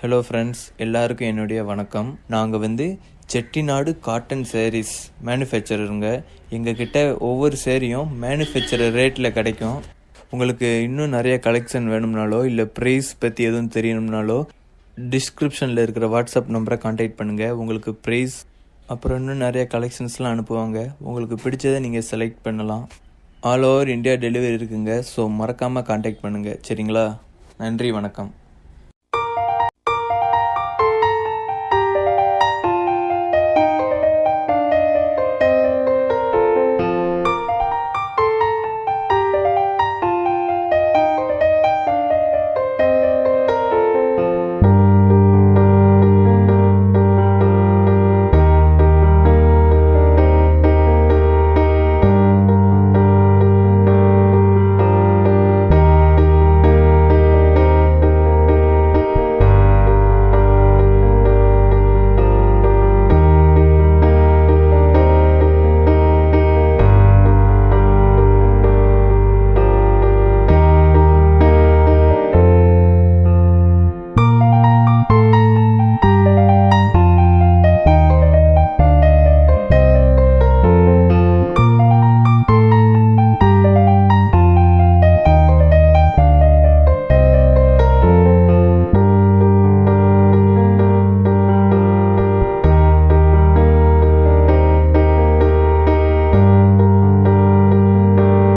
Hello friends, எல்லாருக்கும் என்னுடைய வணக்கம். நாங்கள் செட்டிநாடு காட்டன் sarees மேனுஃபேக்சரருங்க. எங்ககிட்ட ஒவ்வொரு சேரீயும் மேனுஃபேக்சரர் ரேட்டில் கிடைக்கும். உங்களுக்கு இன்னும் நிறைய கலெக்ஷன் வேணும்னாலோ இல்லை ப்ரைஸ் பற்றி எதுவும் தெரியணும்னாலோ டிஸ்கிரிப்ஷனில் இருக்கிற வாட்ஸ்அப் நம்பரை கான்டாக்ட் பண்ணுங்கள். உங்களுக்கு ப்ரைஸ் அப்புறம் இன்னும் நிறைய கலெக்ஷன்ஸ்லாம் அனுப்புவாங்க. உங்களுக்கு பிடிச்சதை நீங்கள் செலக்ட் பண்ணலாம். ஆல் ஓவர் இந்தியா டெலிவரி இருக்குங்க. ஸோ மறக்காமல் கான்டாக்ட் பண்ணுங்கள். சரிங்களா? நன்றி, வணக்கம்.